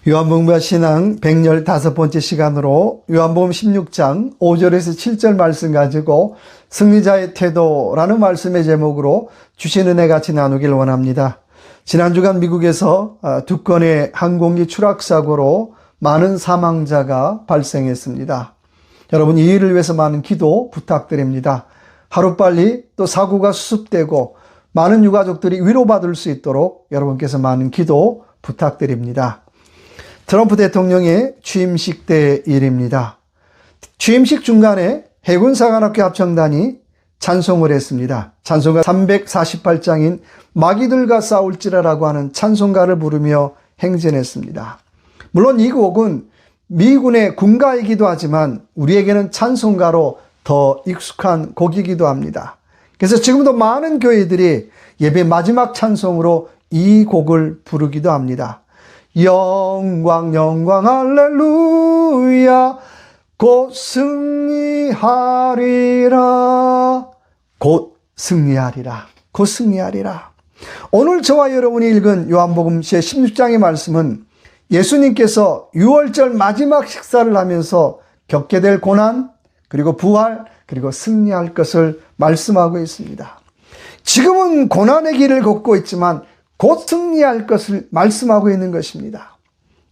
요한복음 신앙 115번째 시간으로 요한복음 16장 5절에서 7절 말씀 가지고 승리자의 태도라는 말씀의 제목으로 주신 은혜 같이 나누길 원합니다. 지난 주간 미국에서 2건의 항공기 추락사고로 많은 사망자가 발생했습니다. 여러분, 이 일을 위해서 많은 기도 부탁드립니다. 하루빨리 또 사고가 수습되고 많은 유가족들이 위로받을 수 있도록 여러분께서 많은 기도 부탁드립니다. 트럼프 대통령의 취임식 때 일입니다. 취임식 중간에 해군사관학교 합창단이 찬송을 했습니다. 찬송가 348장인 마귀들과 싸울지라라고 하는 찬송가를 부르며 행진했습니다. 물론 이 곡은 미군의 군가이기도 하지만 우리에게는 찬송가로 더 익숙한 곡이기도 합니다. 그래서 지금도 많은 교회들이 예배 마지막 찬송으로 이 곡을 부르기도 합니다. 영광 영광 할렐루야 곧 승리하리라 곧 승리하리라 곧 승리하리라. 오늘 저와 여러분이 읽은 요한복음 16장의 말씀은 예수님께서 유월절 마지막 식사를 하면서 겪게 될 고난, 그리고 부활, 그리고 승리할 것을 말씀하고 있습니다. 지금은 고난의 길을 걷고 있지만 곧 승리할 것을 말씀하고 있는 것입니다.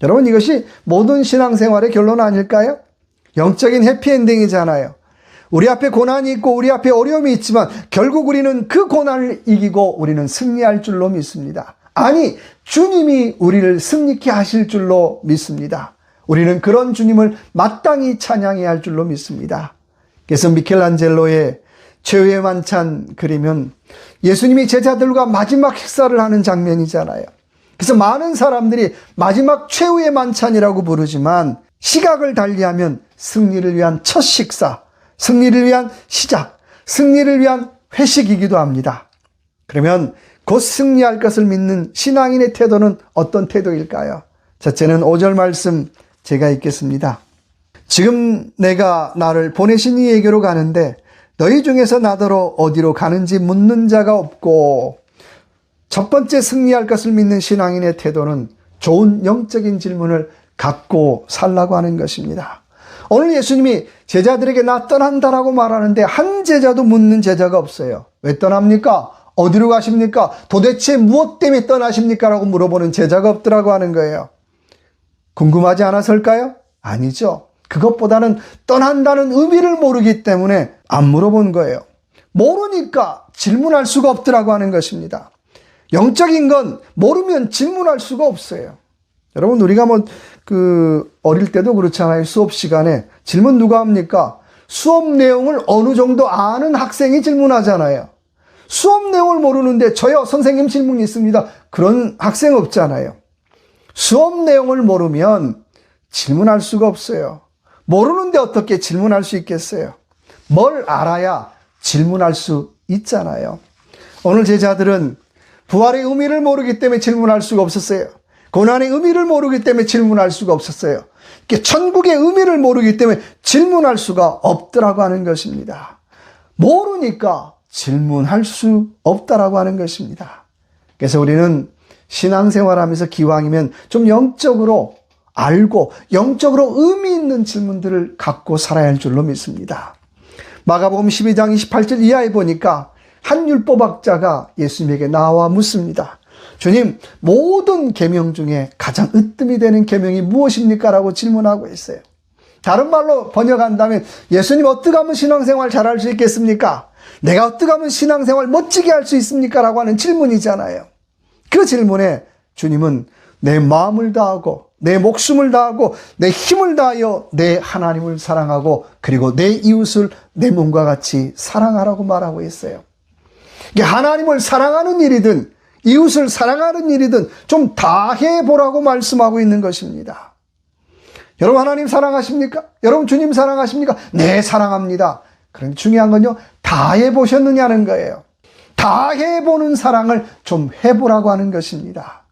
여러분, 이것이 모든 신앙생활의 결론 아닐까요? 영적인 해피엔딩이잖아요. 우리 앞에 고난이 있고 우리 앞에 어려움이 있지만 결국 우리는 그 고난을 이기고 우리는 승리할 줄로 믿습니다. 아니, 주님이 우리를 승리케 하실 줄로 믿습니다. 우리는 그런 주님을 마땅히 찬양해야 할 줄로 믿습니다. 그래서 미켈란젤로의 최후의 만찬 그림은 예수님이 제자들과 마지막 식사를 하는 장면이잖아요. 그래서 많은 사람들이 마지막 최후의 만찬이라고 부르지만 시각을 달리하면 승리를 위한 첫 식사, 승리를 위한 시작, 승리를 위한 회식이기도 합니다. 그러면 곧 승리할 것을 믿는 신앙인의 태도는 어떤 태도일까요? 첫째는 5절 말씀 제가 읽겠습니다. 지금 내가 나를 보내신 이에게로 가는데 너희 중에서 나더러 어디로 가는지 묻는 자가 없고, 첫 번째 승리할 것을 믿는 신앙인의 태도는 좋은 영적인 질문을 갖고 살라고 하는 것입니다. 오늘 예수님이 제자들에게 나 떠난다라고 말하는데 한 제자도 묻는 제자가 없어요. 왜 떠납니까? 어디로 가십니까? 도대체 무엇 때문에 떠나십니까? 라고 물어보는 제자가 없더라고 하는 거예요. 궁금하지 않아서일까요? 아니죠. 그것보다는 떠난다는 의미를 모르기 때문에 안 물어본 거예요. 모르니까 질문할 수가 없더라고 하는 것입니다. 영적인 건 모르면 질문할 수가 없어요. 여러분, 우리가 어릴 때도 그렇잖아요. 수업 시간에 질문 누가 합니까? 수업 내용을 어느 정도 아는 학생이 질문하잖아요. 수업 내용을 모르는데 저요, 선생님 질문이 있습니다. 그런 학생 없잖아요. 수업 내용을 모르면 질문할 수가 없어요. 모르는데 어떻게 질문할 수 있겠어요? 뭘 알아야 질문할 수 있잖아요. 오늘 제자들은 부활의 의미를 모르기 때문에 질문할 수가 없었어요. 고난의 의미를 모르기 때문에 질문할 수가 없었어요. 천국의 의미를 모르기 때문에 질문할 수가 없더라고 하는 것입니다. 모르니까 질문할 수 없다라고 하는 것입니다. 그래서 우리는 신앙생활하면서 기왕이면 좀 영적으로 알고 영적으로 의미 있는 질문들을 갖고 살아야 할 줄로 믿습니다. 마가복음 12장 28절 이하에 보니까 한 율법학자가 예수님에게 나와 묻습니다. 주님, 모든 계명 중에 가장 으뜸이 되는 계명이 무엇입니까? 라고 질문하고 있어요. 다른 말로 번역한다면 예수님, 어떻게 하면 신앙생활 잘할 수 있겠습니까? 내가 어떻게 하면 신앙생활 멋지게 할 수 있습니까? 라고 하는 질문이잖아요. 그 질문에 주님은 내 마음을 다하고 내 목숨을 다하고 내 힘을 다하여 내 하나님을 사랑하고 그리고 내 이웃을 내 몸과 같이 사랑하라고 말하고 있어요. 하나님을 사랑하는 일이든 이웃을 사랑하는 일이든 좀 다 해보라고 말씀하고 있는 것입니다. 여러분, 하나님 사랑하십니까? 여러분, 주님 사랑하십니까? 네, 사랑합니다. 그런데 중요한 건요, 다 해보셨느냐는 거예요. 다 해보는 사랑을 좀 해보라고 하는 것입니다.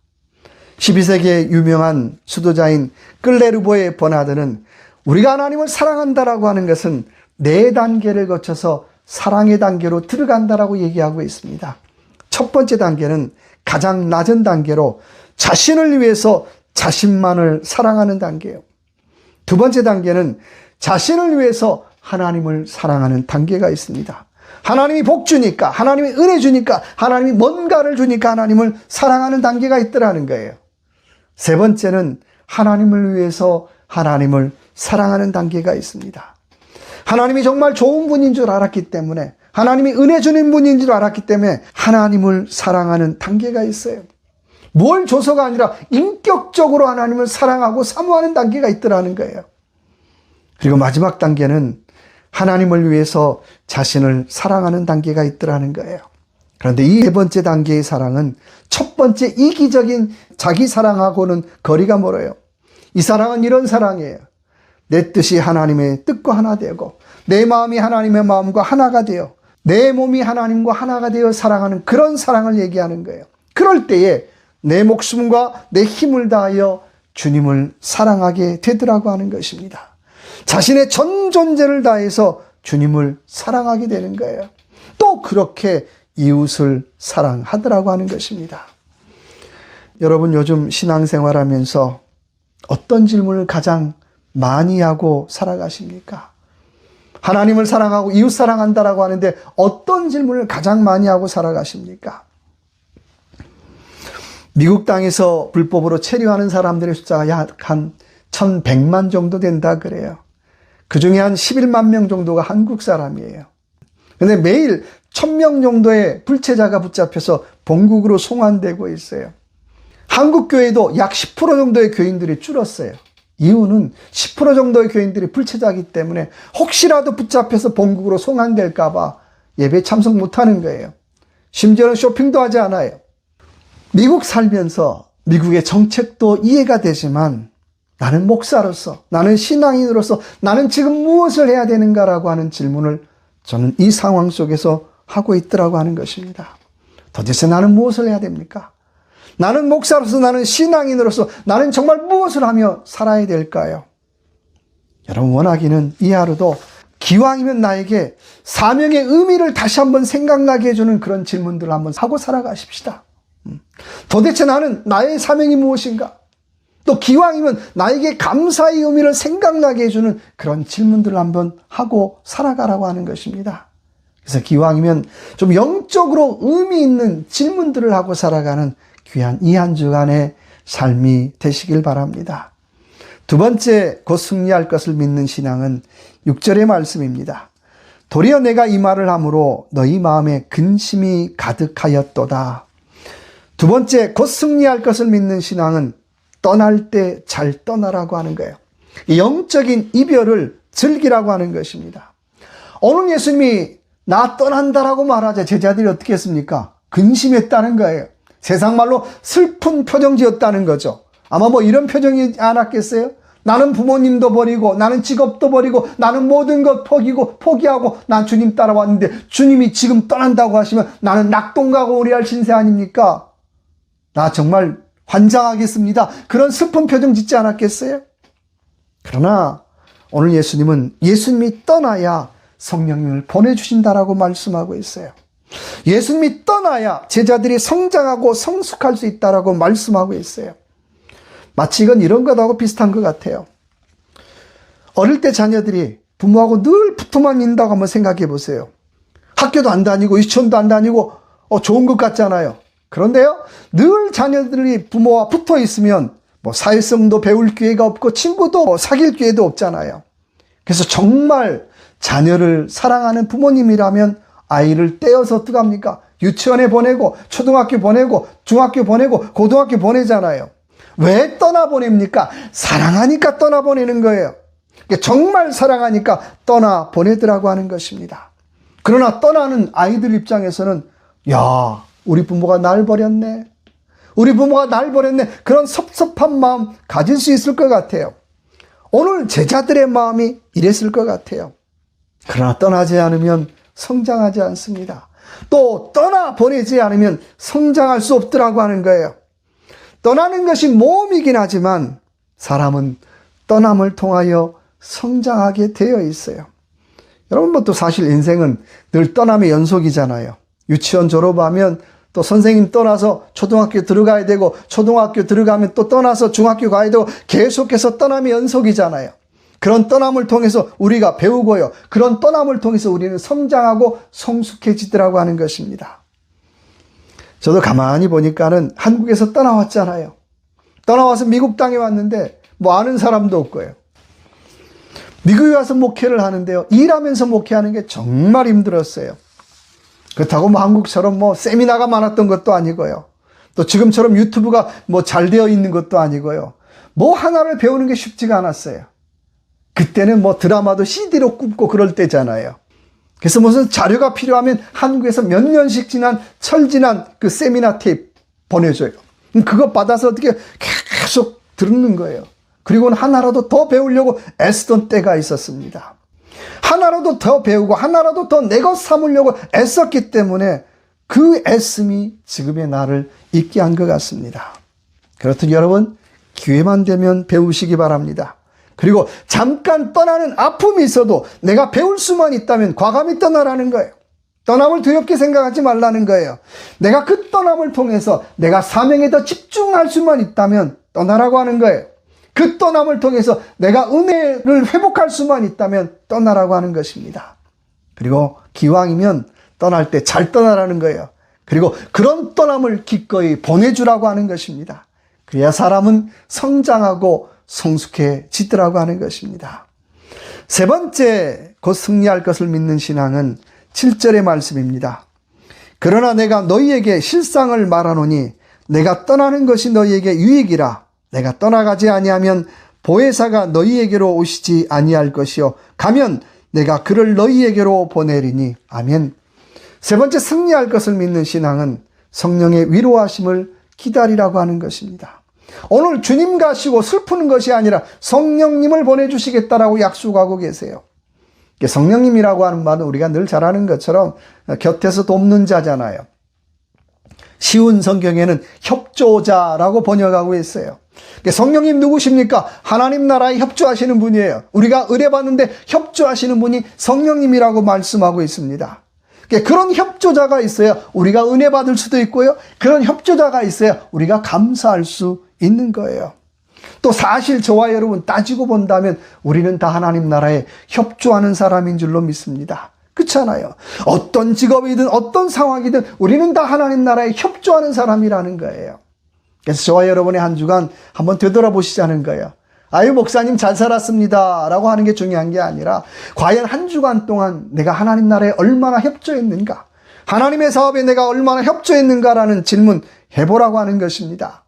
12세기의 유명한 수도자인 끌레르보의 버나드는 우리가 하나님을 사랑한다라고 하는 것은 4단계를 거쳐서 사랑의 단계로 들어간다라고 얘기하고 있습니다. 첫 번째 단계는 가장 낮은 단계로 자신을 위해서 자신만을 사랑하는 단계예요. 두 번째 단계는 자신을 위해서 하나님을 사랑하는 단계가 있습니다. 하나님이 복 주니까, 하나님이 은혜 주니까, 하나님이 뭔가를 주니까 하나님을 사랑하는 단계가 있더라는 거예요. 세 번째는 하나님을 위해서 하나님을 사랑하는 단계가 있습니다. 하나님이 정말 좋은 분인 줄 알았기 때문에, 하나님이 은혜 주는 분인 줄 알았기 때문에 하나님을 사랑하는 단계가 있어요. 뭘 줘서가 아니라 인격적으로 하나님을 사랑하고 사모하는 단계가 있더라는 거예요. 그리고 마지막 단계는 하나님을 위해서 자신을 사랑하는 단계가 있더라는 거예요. 그런데 이 세 번째 단계의 사랑은 첫 번째 이기적인 자기 사랑하고는 거리가 멀어요. 이 사랑은 이런 사랑이에요. 내 뜻이 하나님의 뜻과 하나 되고, 내 마음이 하나님의 마음과 하나가 되어, 내 몸이 하나님과 하나가 되어 사랑하는 그런 사랑을 얘기하는 거예요. 그럴 때에 내 목숨과 내 힘을 다하여 주님을 사랑하게 되더라고 하는 것입니다. 자신의 전 존재를 다해서 주님을 사랑하게 되는 거예요. 또 그렇게 이웃을 사랑하더라고 하는 것입니다. 여러분, 요즘 신앙생활하면서 어떤 질문을 가장 많이 하고 살아가십니까? 하나님을 사랑하고 이웃 사랑한다라고 하는데 어떤 질문을 가장 많이 하고 살아가십니까? 미국 땅에서 불법으로 체류하는 사람들의 숫자가 약 한 1100만 정도 된다 그래요. 그 중에 한 11만 명 정도가 한국 사람이에요. 근데 매일 1000명 정도의 불체자가 붙잡혀서 본국으로 송환되고 있어요. 한국 교회도 약 10% 정도의 교인들이 줄었어요. 이유는 10% 정도의 교인들이 불체자이기 때문에 혹시라도 붙잡혀서 본국으로 송환될까 봐 예배 참석 못하는 거예요. 심지어는 쇼핑도 하지 않아요. 미국 살면서 미국의 정책도 이해가 되지만 나는 목사로서, 나는 신앙인으로서 나는 지금 무엇을 해야 되는가라고 하는 질문을 저는 이 상황 속에서 하고 있더라고 하는 것입니다. 도대체 나는 무엇을 해야 됩니까? 나는 목사로서, 나는 신앙인으로서 나는 정말 무엇을 하며 살아야 될까요? 여러분, 원하기는 이 하루도 기왕이면 나에게 사명의 의미를 다시 한번 생각나게 해주는 그런 질문들을 한번 하고 살아가십시다. 도대체 나는 나의 사명이 무엇인가? 또 기왕이면 나에게 감사의 의미를 생각나게 해주는 그런 질문들을 한번 하고 살아가라고 하는 것입니다. 그래서 기왕이면 좀 영적으로 의미 있는 질문들을 하고 살아가는 귀한 이 한 주간의 삶이 되시길 바랍니다. 두 번째, 곧 승리할 것을 믿는 신앙은 6절의 말씀입니다. 도리어 내가 이 말을 함으로 너희 마음에 근심이 가득하였도다. 두 번째, 곧 승리할 것을 믿는 신앙은 떠날 때 잘 떠나라고 하는 거예요. 영적인 이별을 즐기라고 하는 것입니다. 오늘 예수님이 나 떠난다라고 말하자 제자들이 어떻게 했습니까? 근심했다는 거예요. 세상 말로 슬픈 표정 지었다는 거죠. 아마 뭐 이런 표정이 않았겠어요? 나는 부모님도 버리고, 나는 직업도 버리고, 나는 모든 것 포기하고 난 주님 따라왔는데 주님이 지금 떠난다고 하시면 나는 낙동강을 오리할 신세 아닙니까? 나 정말 환장하겠습니다. 그런 슬픈 표정 짓지 않았겠어요? 그러나 오늘 예수님은 예수님이 떠나야 성령님을 보내주신다라고 말씀하고 있어요. 예수님이 떠나야 제자들이 성장하고 성숙할 수 있다라고 말씀하고 있어요. 마치 이건 이런 것하고 비슷한 것 같아요. 어릴 때 자녀들이 부모하고 늘 붙어만 있는다고 한번 생각해 보세요. 학교도 안 다니고 유치원도 안 다니고 좋은 것 같잖아요. 그런데요, 늘 자녀들이 부모와 붙어 있으면 사회성도 배울 기회가 없고 친구도 사귈 기회도 없잖아요. 그래서 정말 자녀를 사랑하는 부모님이라면 아이를 떼어서 어떡합니까? 유치원에 보내고 초등학교 보내고 중학교 보내고 고등학교 보내잖아요. 왜 떠나보냅니까? 사랑하니까 떠나보내는 거예요. 정말 사랑하니까 떠나보내더라고 하는 것입니다. 그러나 떠나는 아이들 입장에서는 야, 우리 부모가 날 버렸네. 우리 부모가 날 버렸네. 그런 섭섭한 마음 가질 수 있을 것 같아요. 오늘 제자들의 마음이 이랬을 것 같아요. 그러나 떠나지 않으면 성장하지 않습니다. 또 떠나보내지 않으면 성장할 수 없더라고 하는 거예요. 떠나는 것이 모험이긴 하지만 사람은 떠남을 통하여 성장하게 되어 있어요. 여러분, 또 사실 인생은 늘 떠남의 연속이잖아요. 유치원 졸업하면 또 선생님 떠나서 초등학교 들어가야 되고, 초등학교 들어가면 또 떠나서 중학교 가야 되고, 계속해서 떠남이 연속이잖아요. 그런 떠남을 통해서 우리가 배우고요. 그런 떠남을 통해서 우리는 성장하고 성숙해지더라고 하는 것입니다. 저도 가만히 보니까는 한국에서 떠나왔잖아요. 떠나와서 미국 땅에 왔는데 뭐 아는 사람도 없고요. 미국에 와서 목회를 하는데요. 일하면서 목회하는 게 정말 힘들었어요. 그렇다고 뭐 한국처럼 뭐 세미나가 많았던 것도 아니고요. 또 지금처럼 유튜브가 뭐 잘 되어 있는 것도 아니고요. 뭐 하나를 배우는 게 쉽지가 않았어요. 그때는 뭐 드라마도 CD로 굽고 그럴 때잖아요. 그래서 무슨 자료가 필요하면 한국에서 몇 년씩 지난 철지난 그 세미나 테이프 보내줘요. 그거 받아서 어떻게 계속 듣는 거예요. 그리고는 하나라도 더 배우려고 애쓰던 때가 있었습니다. 하나라도 더 배우고 하나라도 더 내 것 삼으려고 애썼기 때문에 그 애씀이 지금의 나를 있게 한 것 같습니다. 그렇듯 여러분, 기회만 되면 배우시기 바랍니다. 그리고 잠깐 떠나는 아픔이 있어도 내가 배울 수만 있다면 과감히 떠나라는 거예요. 떠남을 두렵게 생각하지 말라는 거예요. 내가 그 떠남을 통해서 내가 사명에 더 집중할 수만 있다면 떠나라고 하는 거예요. 그 떠남을 통해서 내가 은혜를 회복할 수만 있다면 떠나라고 하는 것입니다. 그리고 기왕이면 떠날 때 잘 떠나라는 거예요. 그리고 그런 떠남을 기꺼이 보내주라고 하는 것입니다. 그래야 사람은 성장하고 성숙해지더라고 하는 것입니다. 세 번째, 곧 승리할 것을 믿는 신앙은 7절의 말씀입니다. 그러나 내가 너희에게 실상을 말하노니 내가 떠나는 것이 너희에게 유익이라. 내가 떠나가지 아니하면 보혜사가 너희에게로 오시지 아니할 것이요 가면 내가 그를 너희에게로 보내리니. 아멘. 세 번째, 승리할 것을 믿는 신앙은 성령의 위로하심을 기다리라고 하는 것입니다. 오늘 주님 가시고 슬프는 것이 아니라 성령님을 보내주시겠다라고 약속하고 계세요. 성령님이라고 하는 말은 우리가 늘 잘 아는 것처럼 곁에서 돕는 자잖아요. 쉬운 성경에는 협조자라고 번역하고 있어요. 성령님 누구십니까? 하나님 나라에 협조하시는 분이에요. 우리가 의뢰받는데 협조하시는 분이 성령님이라고 말씀하고 있습니다. 그런 협조자가 있어야 우리가 은혜 받을 수도 있고요. 그런 협조자가 있어야 우리가 감사할 수 있는 거예요. 또 사실 저와 여러분 따지고 본다면 우리는 다 하나님 나라에 협조하는 사람인 줄로 믿습니다. 그렇잖아요. 어떤 직업이든 어떤 상황이든 우리는 다 하나님 나라에 협조하는 사람이라는 거예요. 그래서 저와 여러분의 한 주간 한번 되돌아보시자는 거예요. 아유, 목사님 잘 살았습니다 라고 하는 게 중요한 게 아니라 과연 한 주간 동안 내가 하나님 나라에 얼마나 협조했는가, 하나님의 사업에 내가 얼마나 협조했는가라는 질문 해보라고 하는 것입니다.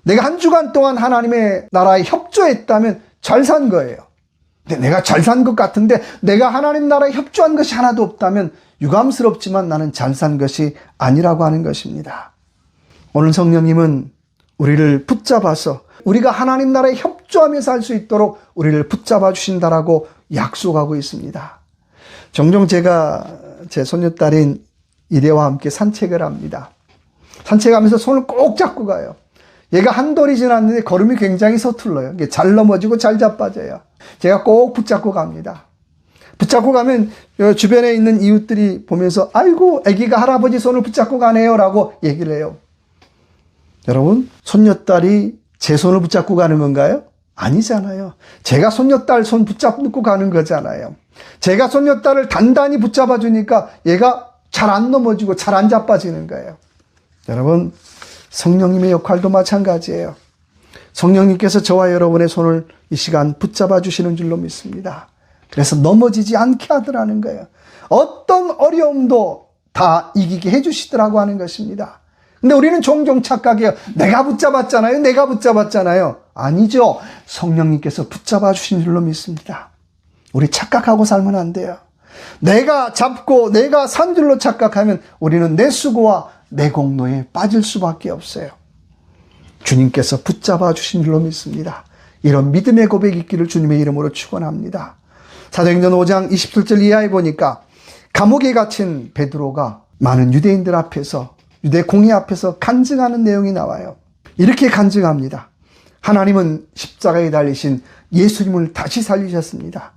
내가 한 주간 동안 하나님의 나라에 협조했다면 잘 산 거예요. 근데 내가 잘 산 것 같은데 내가 하나님 나라에 협조한 것이 하나도 없다면 유감스럽지만 나는 잘 산 것이 아니라고 하는 것입니다. 오늘 성령님은 우리를 붙잡아서 우리가 하나님 나라에 협조하며 살 수 있도록 우리를 붙잡아 주신다라고 약속하고 있습니다. 종종 제가 제 손녀딸인 이래와 함께 산책을 합니다. 산책하면서 손을 꼭 잡고 가요. 얘가 한 돌이 지났는데 걸음이 굉장히 서툴러요. 잘 넘어지고 잘 자빠져요. 제가 꼭 붙잡고 갑니다. 붙잡고 가면 주변에 있는 이웃들이 보면서 아이고 애기가 할아버지 손을 붙잡고 가네요 라고 얘기를 해요. 여러분, 손녀딸이 제 손을 붙잡고 가는 건가요? 아니잖아요. 제가 손녀딸 손 붙잡고 가는 거잖아요. 제가 손녀딸을 단단히 붙잡아 주니까 얘가 잘 안 넘어지고 잘 안 자빠지는 거예요. 여러분, 성령님의 역할도 마찬가지예요. 성령님께서 저와 여러분의 손을 이 시간 붙잡아 주시는 줄로 믿습니다. 그래서 넘어지지 않게 하더라는 거예요. 어떤 어려움도 다 이기게 해주시더라고 하는 것입니다. 근데 우리는 종종 착각해요. 내가 붙잡았잖아요. 내가 붙잡았잖아요. 아니죠. 성령님께서 붙잡아 주신 줄로 믿습니다. 우리 착각하고 살면 안 돼요. 내가 잡고 내가 산 줄로 착각하면 우리는 내 수고와 내 공로에 빠질 수밖에 없어요. 주님께서 붙잡아 주신 줄로 믿습니다. 이런 믿음의 고백이 있기를 주님의 이름으로 축원합니다. 사도행전 5장 27절 이하에 보니까 감옥에 갇힌 베드로가 많은 유대인들 앞에서, 유대 공회 앞에서 간증하는 내용이 나와요. 이렇게 간증합니다. 하나님은 십자가에 달리신 예수님을 다시 살리셨습니다.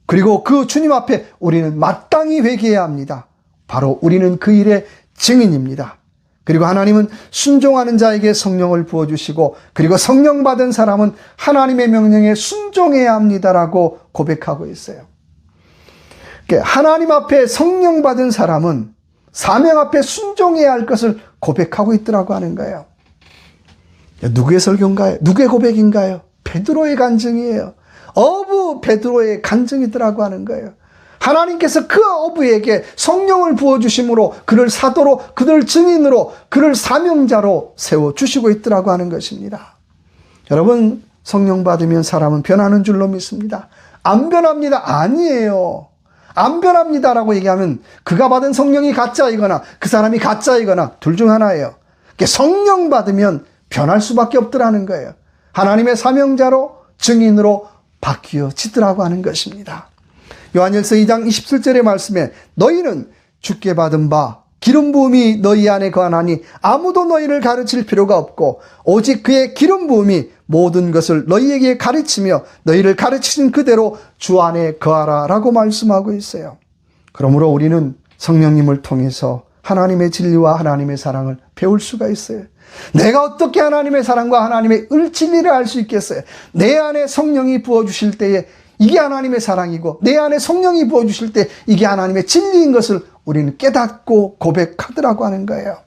그리고 그 주님 앞에 우리는 마땅히 회개해야 합니다. 바로 우리는 그 일의 증인입니다. 그리고 하나님은 순종하는 자에게 성령을 부어주시고, 그리고 성령 받은 사람은 하나님의 명령에 순종해야 합니다라고 고백하고 있어요. 하나님 앞에 성령 받은 사람은 사명 앞에 순종해야 할 것을 고백하고 있더라고 하는 거예요. 누구의 설교인가요? 누구의 고백인가요? 베드로의 간증이에요. 어부 베드로의 간증이더라고 하는 거예요. 하나님께서 그 어부에게 성령을 부어주심으로 그를 사도로, 그를 증인으로, 그를 사명자로 세워주시고 있더라고 하는 것입니다. 여러분, 성령 받으면 사람은 변하는 줄로 믿습니다. 안 변합니다. 아니에요. 안 변합니다라고 얘기하면 그가 받은 성령이 가짜이거나 그 사람이 가짜이거나 둘 중 하나예요. 성령 받으면 변할 수밖에 없더라는 거예요. 하나님의 사명자로, 증인으로 바뀌어지더라고 하는 것입니다. 요한일서 2장 27절의 말씀에 너희는 주께 받은 바 기름 부음이 너희 안에 거하나니 아무도 너희를 가르칠 필요가 없고 오직 그의 기름 부음이 모든 것을 너희에게 가르치며 너희를 가르치신 그대로 주 안에 거하라 라고 말씀하고 있어요. 그러므로 우리는 성령님을 통해서 하나님의 진리와 하나님의 사랑을 배울 수가 있어요. 내가 어떻게 하나님의 사랑과 하나님의 진리를 알 수 있겠어요? 내 안에 성령이 부어주실 때에 이게 하나님의 사랑이고 내 안에 성령이 부어주실 때 이게 하나님의 진리인 것을 우리는 깨닫고 고백하더라고 하는 거예요.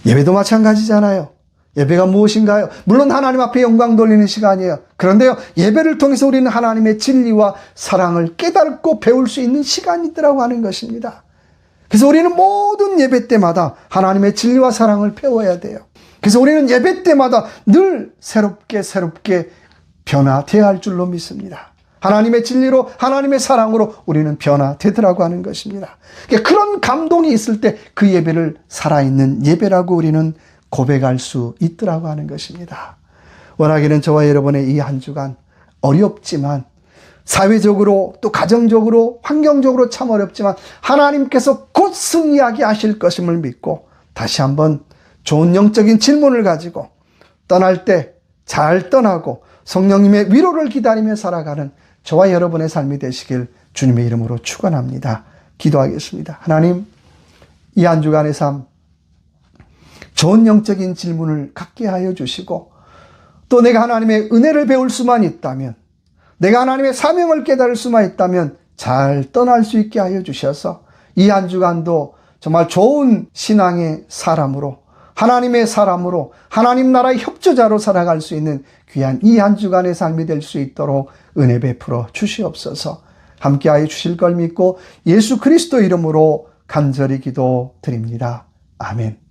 예배도 마찬가지잖아요. 예배가 무엇인가요? 물론 하나님 앞에 영광 돌리는 시간이에요. 그런데요, 예배를 통해서 우리는 하나님의 진리와 사랑을 깨닫고 배울 수 있는 시간이더라고 하는 것입니다. 그래서 우리는 모든 예배 때마다 하나님의 진리와 사랑을 배워야 돼요. 그래서 우리는 예배 때마다 늘 새롭게 변화되어야 할 줄로 믿습니다. 하나님의 진리로, 하나님의 사랑으로 우리는 변화되더라고 하는 것입니다. 그런 감동이 있을 때 그 예배를 살아있는 예배라고 우리는 고백할 수 있더라고 하는 것입니다. 원하기는 저와 여러분의 이 한 주간 어렵지만, 사회적으로 또 가정적으로 환경적으로 참 어렵지만 하나님께서 곧 승리하게 하실 것임을 믿고 다시 한번 좋은 영적인 질문을 가지고 떠날 때 잘 떠나고 성령님의 위로를 기다리며 살아가는 저와 여러분의 삶이 되시길 주님의 이름으로 축원합니다. 기도하겠습니다. 하나님, 이 한 주간의 삶 좋은 영적인 질문을 갖게 하여 주시고 또 내가 하나님의 은혜를 배울 수만 있다면, 내가 하나님의 사명을 깨달을 수만 있다면 잘 떠날 수 있게 하여 주셔서 이 한 주간도 정말 좋은 신앙의 사람으로, 하나님의 사람으로, 하나님 나라의 협조자로 살아갈 수 있는 귀한 이 한 주간의 삶이 될 수 있도록 은혜 베풀어 주시옵소서. 함께하여 주실 걸 믿고 예수 그리스도 이름으로 간절히 기도드립니다. 아멘.